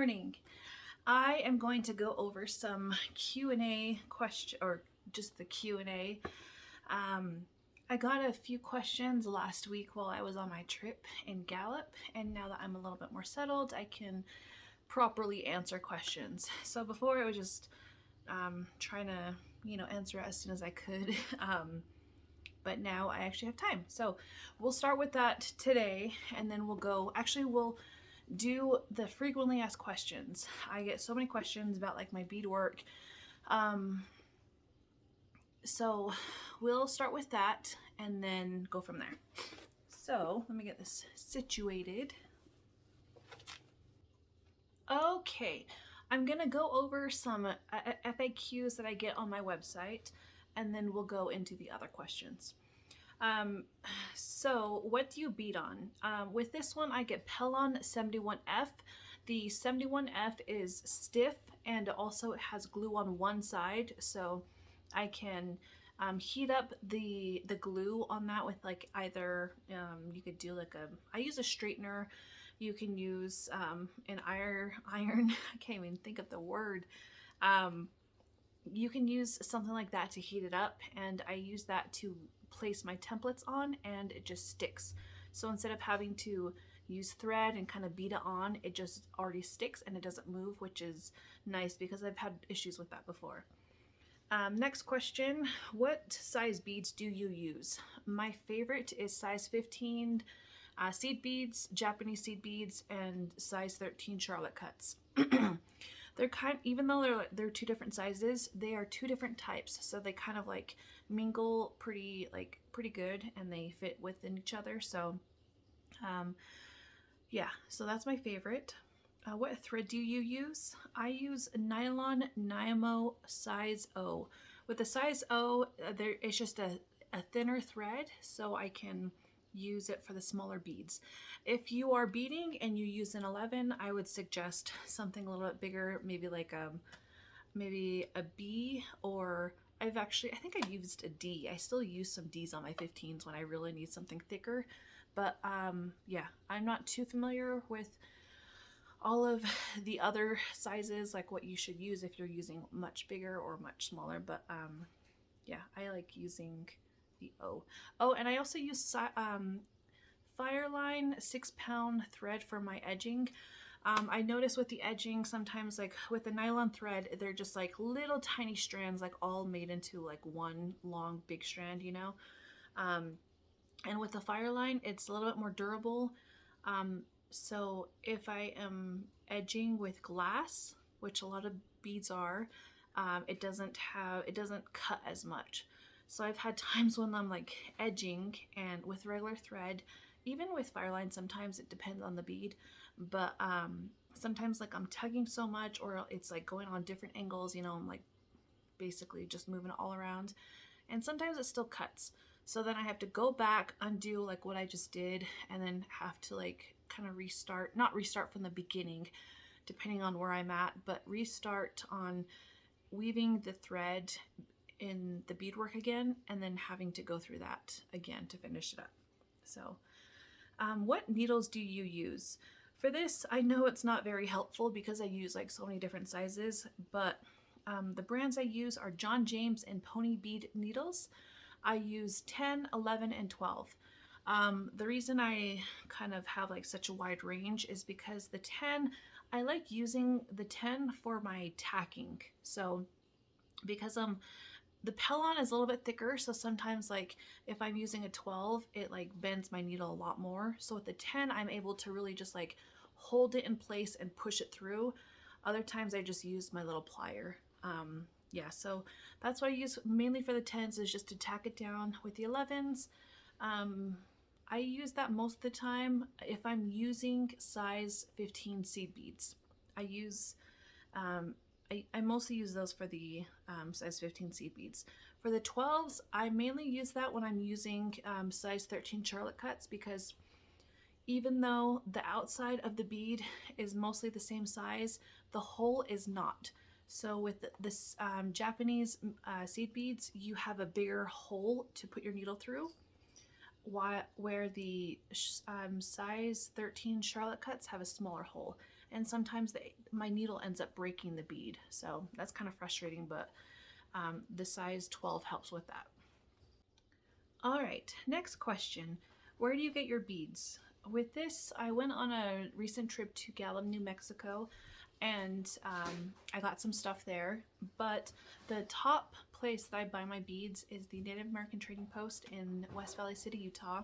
morning. I am going to go over some Q&A question, or just the Q&A. I got a few questions last week while I was on my trip in Gallup, and now that I'm a little bit more settled, I can properly answer questions. So before I was just trying to, answer as soon as I could. But now I actually have time. So we'll start with that today, and then we'll do the frequently asked questions. I get so many questions about like my bead work. So we'll start with that and then go from there. So let me get this situated. Okay, I'm gonna go over some FAQs that I get on my website, and then we'll go into the other questions. So what do you bead on? With this one, I get Pellon 71F. The 71F is stiff and also it has glue on one side, so I can heat up the glue on that with like either, you could do like I use a straightener. You can use an iron, I can't even think of the word. You can use something like that to heat it up, and I use that to place my templates on, and it just sticks. So instead of having to use thread and kind of beat it on, it just already sticks and it doesn't move, which is nice because I've had issues with that before. Next question, what size beads do you use? My favorite is size 15 seed beads, Japanese seed beads, and size 13 Charlotte cuts. They're even though they're two different sizes, they are two different types, so they kind of like mingle pretty good, and they fit within each other. So yeah, so that's my favorite. What thread do you use? I use nylon Nymo size O. With the size O, it's just a thinner thread, so I can use it for the smaller beads. If you are beading and you use an 11, I would suggest something a little bit bigger, maybe like maybe a B, or I think I've used a D. I still use some Ds on my 15s when I really need something thicker. But yeah, I'm not too familiar with all of the other sizes, like what you should use if you're using much bigger or much smaller. But yeah, I like using the O. Oh, and I also use Fireline 6-pound thread for my edging. I notice with the edging, sometimes like with the nylon thread, they're just like little tiny strands, like all made into like one long big strand, and with the Fireline, it's a little bit more durable. So if I am edging with glass, which a lot of beads are, it doesn't cut as much. So I've had times when I'm like edging and with regular thread, even with Fireline, sometimes it depends on the bead, but sometimes like I'm tugging so much, or it's like going on different angles, I'm like basically just moving it all around, and sometimes it still cuts. So then I have to go back, undo like what I just did, and then have to like kind of not restart from the beginning, depending on where I'm at, but restart on weaving the thread in the beadwork again, and then having to go through that again to finish it up. So what needles do you use? For this, I know it's not very helpful because I use like so many different sizes, but the brands I use are John James and Pony Bead needles. I use 10, 11, and 12. The reason I kind of have like such a wide range is because the 10, I like using the 10 for my tacking. So because the Pellon is a little bit thicker, so sometimes like if I'm using a 12, it like bends my needle a lot more. So with the 10, I'm able to really just like hold it in place and push it through. Other times I just use my little plier. Yeah, so that's what I use mainly for the 10s, is just to tack it down. With the 11s, I use that most of the time if I'm using size 15 seed beads. I mostly use those for the size 15 seed beads. For the 12s, I mainly use that when I'm using size 13 Charlotte cuts, because even though the outside of the bead is mostly the same size, the hole is not. So with this Japanese seed beads, you have a bigger hole to put your needle through, where the size 13 Charlotte cuts have a smaller hole. and sometimes my needle ends up breaking the bead. So that's kind of frustrating, but the size 12 helps with that. All right, next question. Where do you get your beads? With this, I went on a recent trip to Gallup, New Mexico, and I got some stuff there. But the top place that I buy my beads is the Native American Trading Post in West Valley City, Utah.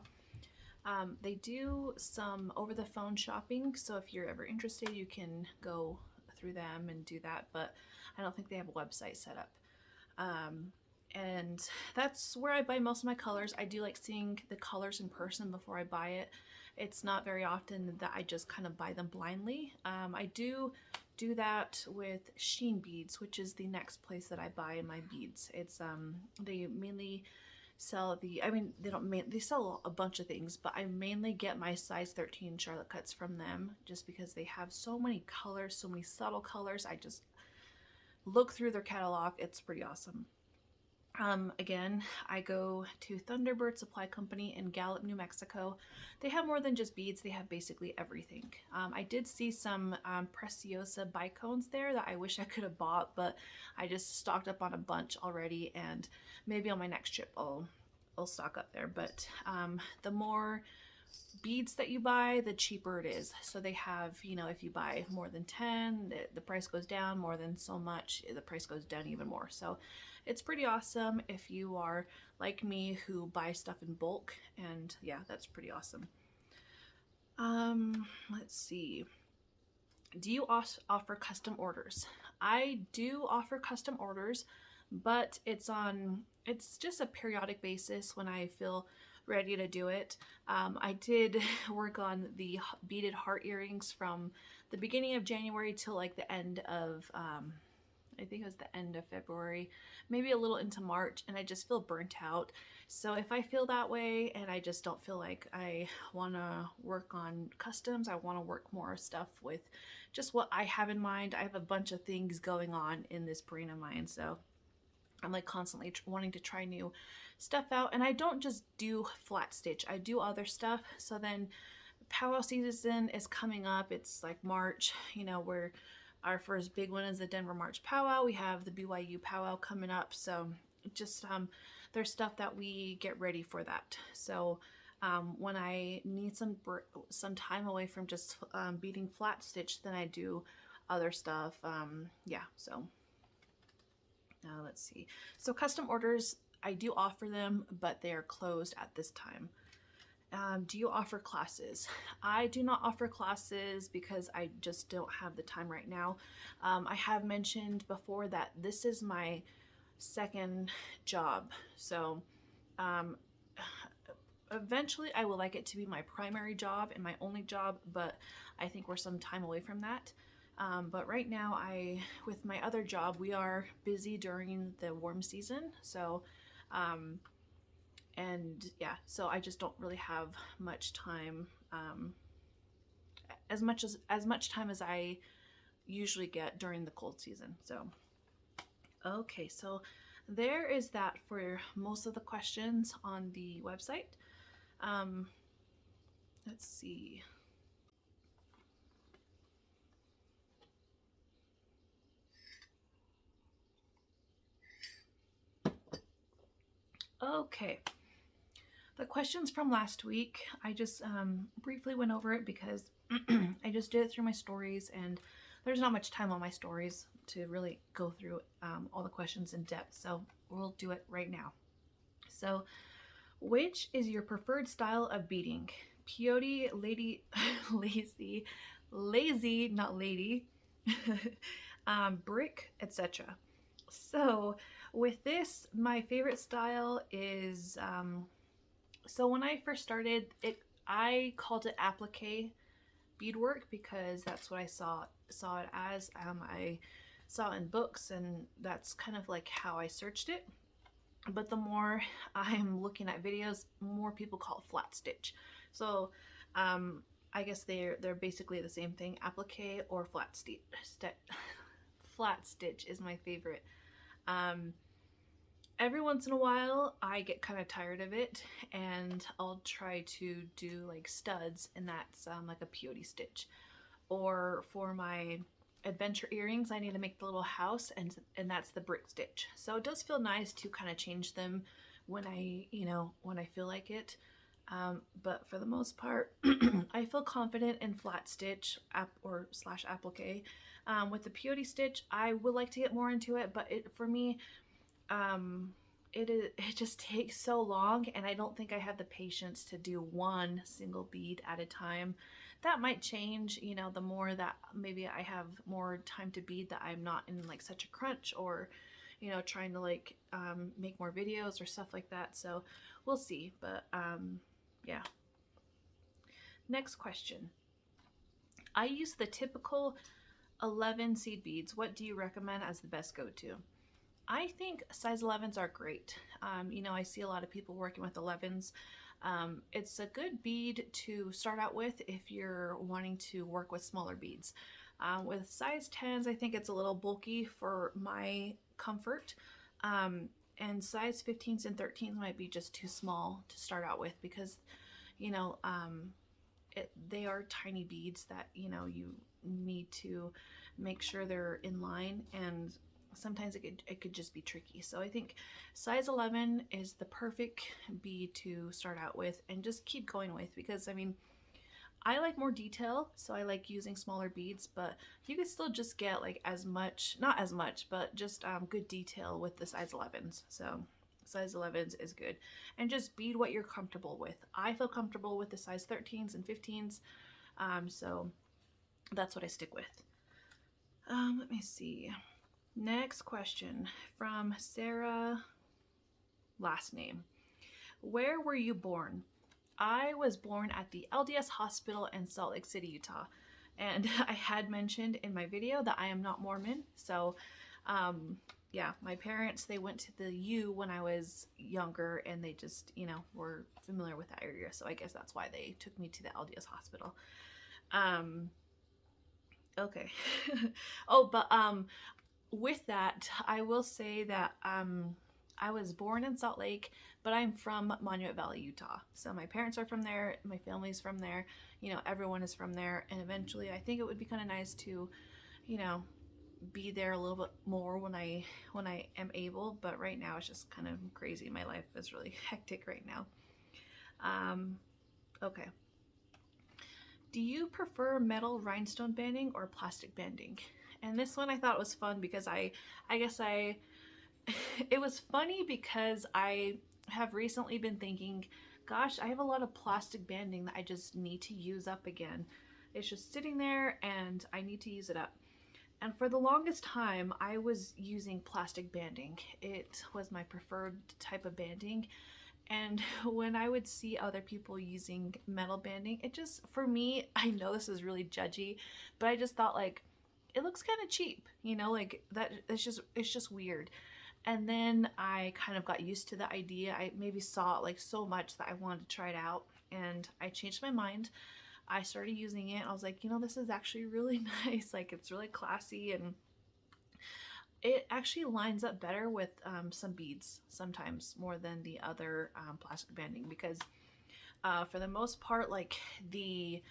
They do some over-the-phone shopping, so if you're ever interested, you can go through them and do that, but I don't think they have a website set up. And that's where I buy most of my colors. I do like seeing the colors in person before I buy it. It's not very often that I just kind of buy them blindly. I do that with Sheen Beads, which is the next place that I buy my beads. It's they mainly sell they sell a bunch of things, but I mainly get my size 13 Charlotte cuts from them just because they have so many colors, so many subtle colors. I just look through their catalog. It's pretty awesome. Again, I go to Thunderbird Supply Company in Gallup, New Mexico. They have more than just beads, they have basically everything. I did see some Preciosa bicones there that I wish I could have bought, but I just stocked up on a bunch already, and maybe on my next trip I'll stock up there. But the more beads that you buy, the cheaper it is. So they have, if you buy more than 10, the price goes down. More than so much, the price goes down even more. So it's pretty awesome if you are like me who buy stuff in bulk, and yeah, that's pretty awesome. Let's see. Do you offer custom orders? I do offer custom orders, but it's just a periodic basis when I feel ready to do it. I did work on the beaded heart earrings from the beginning of January till like the end of I think it was the end of February, maybe a little into March, and I just feel burnt out. So if I feel that way and I just don't feel like I want to work on customs, I want to work more stuff with just what I have in mind. I have a bunch of things going on in this brain of mine, so I'm like constantly wanting to try new stuff out. And I don't just do flat stitch, I do other stuff. So then powwow season is coming up. It's like March, where our first big one is the Denver March powwow. We have the BYU powwow coming up. So just there's stuff that we get ready for that. So when I need some time away from just beading flat stitch, then I do other stuff. Yeah, so let's see. So custom orders, I do offer them, but they are closed at this time. Do you offer classes? I do not offer classes because I just don't have the time right now. I have mentioned before that this is my second job. So eventually I would like it to be my primary job and my only job, but I think we're some time away from that. But right now with my other job, we are busy during the warm season. So and yeah, so I just don't really have much time, as much time as I usually get during the cold season. So okay, so there is that for most of the questions on the website. Let's see. Okay, the questions from last week, I just briefly went over it because I just did it through my stories, and there's not much time on my stories to really go through all the questions in depth, so we'll do it right now. So, which is your preferred style of beading? Peyote, lazy, not lady, brick, etc. So with this, my favorite style is, so when I first started it, I called it applique beadwork because that's what I saw it as. I saw it in books, and that's kind of like how I searched it. But the more I'm looking at videos, more people call it flat stitch. So I guess they're basically the same thing. Applique or flat stitch. Flat stitch is my favorite. Every once in a while I get kind of tired of it, and I'll try to do like studs, and that's like a peyote stitch. or for my adventure earrings, I need to make the little house, and that's the brick stitch. So it does feel nice to kind of change them when I feel like it. But for the most part, I feel confident in flat stitch or slash applique. With the peyote stitch, I would like to get more into it, but for me, um, it just takes so long, and I don't think I have the patience to do one single bead at a time. That might change, the more that maybe I have more time to bead, that I'm not in like such a crunch, or trying to like make more videos or stuff like that. So we'll see. But yeah. Next question. I use the typical 11 seed beads. What do you recommend as the best go-to? I think size 11s are great. I see a lot of people working with 11s. It's a good bead to start out with if you're wanting to work with smaller beads. With size 10s, I think it's a little bulky for my comfort. And size 15s and 13s might be just too small to start out with, because, they are tiny beads that, you need to make sure they're in line, and sometimes it could just be tricky. So I think size 11 is the perfect bead to start out with and just keep going with, because I like more detail, so I like using smaller beads, but you can still just get like as much, not as much, but just good detail with the size 11s. So size 11s is good, and just bead what you're comfortable with. I feel comfortable with the size 13s and 15s, so that's what I stick with. Let me see. Next question from Sarah, last name. Where were you born? I was born at the LDS hospital in Salt Lake City, Utah. And I had mentioned in my video that I am not Mormon. So yeah, my parents, they went to the U when I was younger, and they just, were familiar with that area. So I guess that's why they took me to the LDS hospital. Okay. Oh, but with that, I will say that I was born in Salt Lake, but I'm from Monument Valley, Utah. So my parents are from there, my family's from there, everyone is from there. And eventually I think it would be kind of nice to, be there a little bit more when I am able. But right now it's just kind of crazy. My life is really hectic right now. Okay. Do you prefer metal rhinestone banding or plastic banding? And this one I thought was fun because I guess it was funny because I have recently been thinking, gosh, I have a lot of plastic banding that I just need to use up again. It's just sitting there and I need to use it up. And for the longest time, I was using plastic banding. It was my preferred type of banding. And when I would see other people using metal banding, it just, for me, I know this is really judgy, but I just thought like, it looks kind of cheap, like that. It's just weird. And then I kind of got used to the idea. I maybe saw it like so much that I wanted to try it out, and I changed my mind. I started using it. I was like, this is actually really nice. Like, it's really classy, and it actually lines up better with some beads sometimes more than the other plastic banding, because for the most part, like the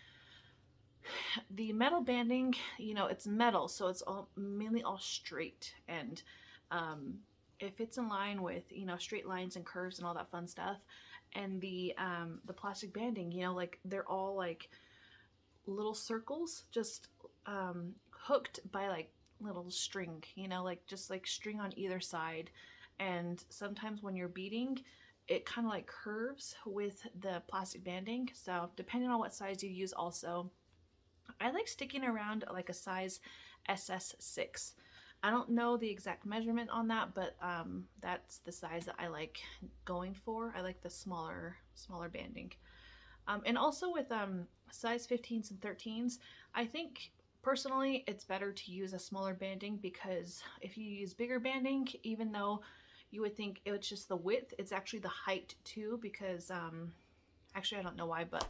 metal banding, it's metal, so it's mainly all straight, and if it's in line with straight lines and curves and all that fun stuff, and the plastic banding, like they're all like little circles, just hooked by like little string, like just like string on either side. And sometimes when you're beading, it kind of like curves with the plastic banding. So depending on what size you use, also I like sticking around like a size SS6. I don't know the exact measurement on that, but that's the size that I like going for. I like the smaller banding. And also with size 15s and 13s, I think personally it's better to use a smaller banding, because if you use bigger banding, even though you would think it's just the width, it's actually the height too, because actually I don't know why, but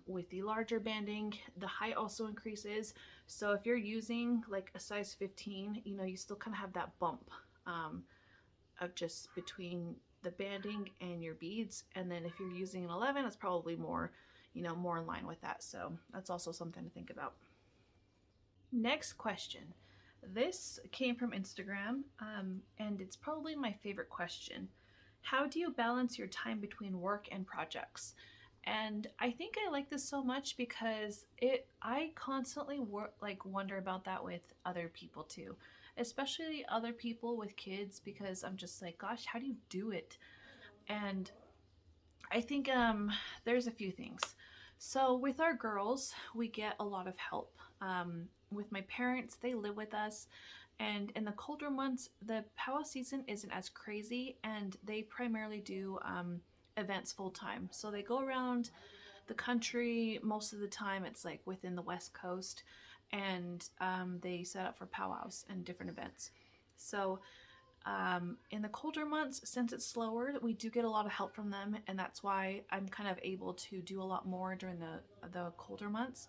with the larger banding, the height also increases. So if you're using like a size 15, you still kind of have that bump of just between the banding and your beads. And then if you're using an 11, it's probably more, more in line with that. So that's also something to think about. Next question. This came from Instagram, and it's probably my favorite question. How do you balance your time between work and projects? And I think I like this so much because I constantly wonder about that with other people too, especially other people with kids, because I'm just like, gosh, how do you do it? And I think there's a few things. So with our girls, we get a lot of help. With my parents, they live with us, and in the colder months, the powwow season isn't as crazy, and they primarily do events full time. So they go around the country most of the time. It's like within the West Coast, and they set up for powwows and different events. So in the colder months, since it's slower, we do get a lot of help from them, and that's why I'm kind of able to do a lot more during the colder months.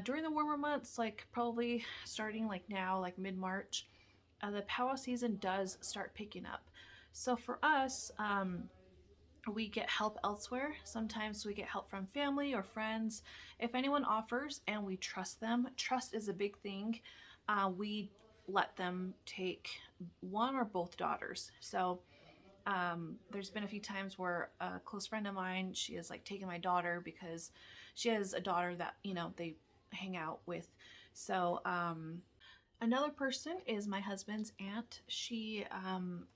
During the warmer months, like probably starting like now, like mid March, the powwow season does start picking up. So for us, we get help elsewhere. Sometimes we get help from family or friends. If anyone offers and we trust them, trust is a big thing. We let them take one or both daughters. So there's been a few times where a close friend of mine, she has like taken my daughter because she has a daughter that, they hang out with. So another person is my husband's aunt. She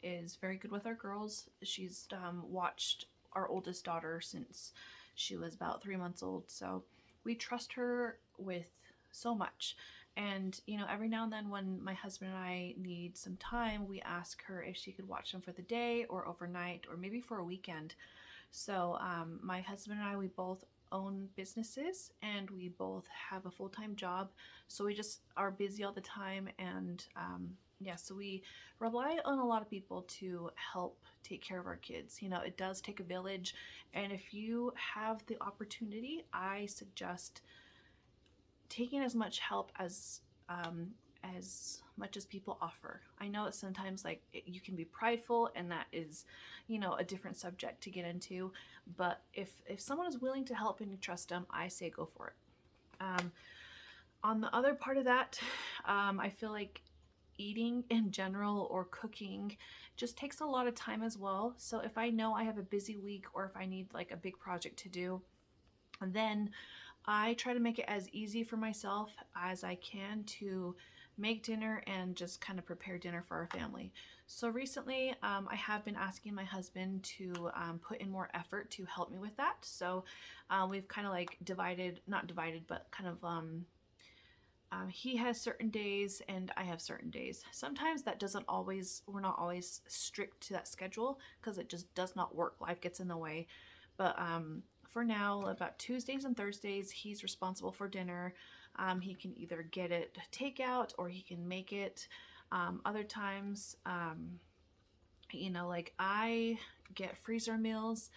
is very good with our girls. She's watched our oldest daughter since she was about 3 months old. So we trust her with so much. And, every now and then when my husband and I need some time, we ask her if she could watch them for the day or overnight or maybe for a weekend. So my husband and I, we both own businesses and we both have a full-time job. So we just are busy all the time. And yeah, so we rely on a lot of people to help take care of our kids. It does take a village. And if you have the opportunity, I suggest taking as much help as much as people offer. I know that sometimes you can be prideful, and that is, a different subject to get into. But if someone is willing to help and you trust them, I say go for it. On the other part of that, I feel like eating in general or cooking just takes a lot of time as well. So if I know I have a busy week or if I need like a big project to do, then I try to make it as easy for myself as I can to make dinner and just kind of prepare dinner for our family. So recently, I have been asking my husband to put in more effort to help me with that. So we've kind of like not divided, but kind of he has certain days and I have certain days. Sometimes that doesn't always, we're not always strict to that schedule because it just does not work. Life gets in the way. But for now, about Tuesdays and Thursdays, he's responsible for dinner. He can either get it takeout or he can make it. Other times, like I get freezer meals.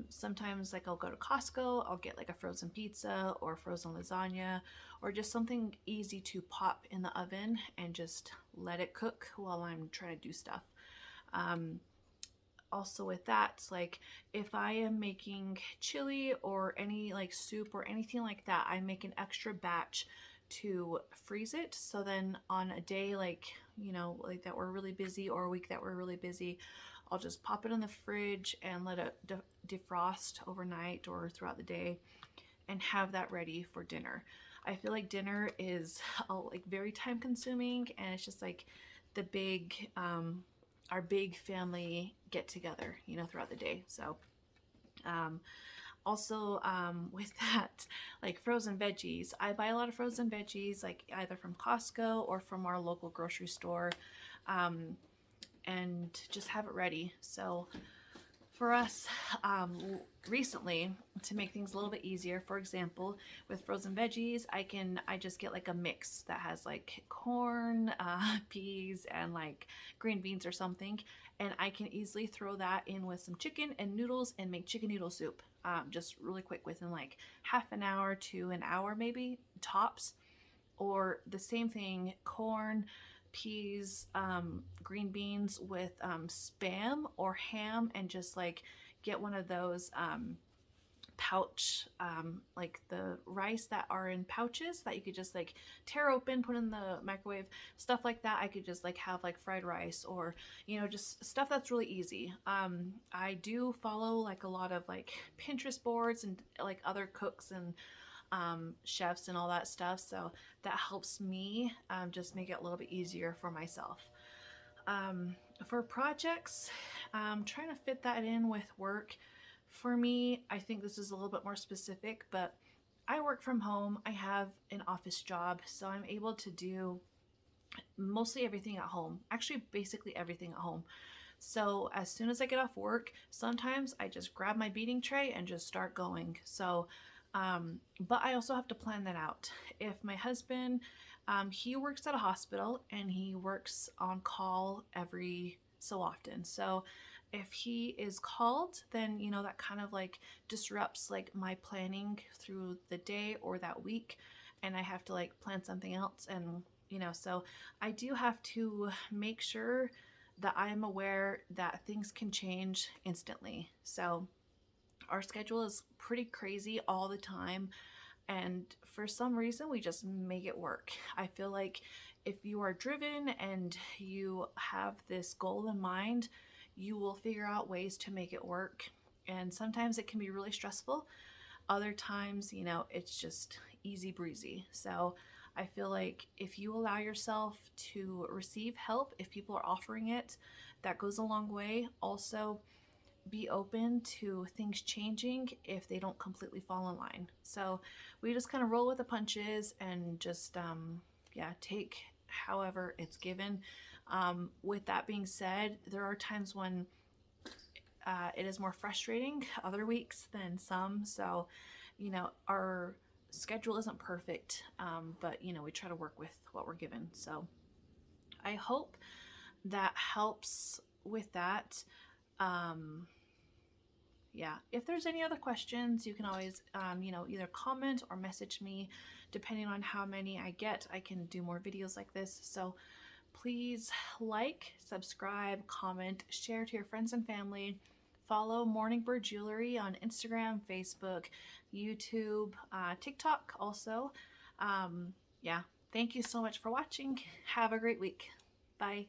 Sometimes like I'll go to Costco, I'll get like a frozen pizza or frozen lasagna or just something easy to pop in the oven and just let it cook while I'm trying to do stuff. Also with that, like if I am making chili or any like soup or anything like that, I make an extra batch to freeze it. So then on a day like, like that we're really busy or a week that we're really busy, I'll just pop it in the fridge and let it defrost overnight or throughout the day and have that ready for dinner. I feel like dinner is like very time consuming, and it's just like the big our big family get together, throughout the day. So also with that, like frozen veggies, I buy a lot of frozen veggies like either from Costco or from our local grocery store, and just have it ready. So for us, recently, to make things a little bit easier, for example, with frozen veggies, I just get like a mix that has like corn, peas, and like green beans or something, and I can easily throw that in with some chicken and noodles and make chicken noodle soup, just really quick within like half an hour to an hour maybe tops. Or the same thing, corn, peas, green beans with Spam or ham, and just like get one of those pouch, like the rice that are in pouches that you could just like tear open, put in the microwave, stuff like that. I could just like have like fried rice, or just stuff that's really easy. I do follow like a lot of like Pinterest boards and like other cooks and chefs and all that stuff, so that helps me just make it a little bit easier for myself. um, for projects, trying to fit that in with work. For me, I think this is a little bit more specific, but I work from home. I have an office job, so I'm able to do mostly everything at home. Actually, basically everything at home. So as soon as I get off work, sometimes I just grab my beading tray and just start going. So, but I also have to plan that out. If my husband, he works at a hospital and he works on call every so often. So if he is called, then that kind of like disrupts like my planning through the day or that week, and I have to like plan something else. And so I do have to make sure that I am aware that things can change instantly. So our schedule is pretty crazy all the time, and for some reason we just make it work. I feel like if you are driven and you have this goal in mind, you will figure out ways to make it work. And sometimes it can be really stressful. Other times, it's just easy breezy. So I feel like if you allow yourself to receive help, if people are offering it, that goes a long way. Also, be open to things changing if they don't completely fall in line. So we just kind of roll with the punches and just, yeah, take however it's given. With that being said, there are times when it is more frustrating other weeks than some. So, our schedule isn't perfect, but, we try to work with what we're given. So I hope that helps with that. Yeah, if there's any other questions, you can always, either comment or message me. Depending on how many I get, I can do more videos like this. So please like, subscribe, comment, share to your friends and family. Follow Morning Bird Jewelry on Instagram, Facebook, YouTube, TikTok also. Yeah, thank you so much for watching. Have a great week. Bye.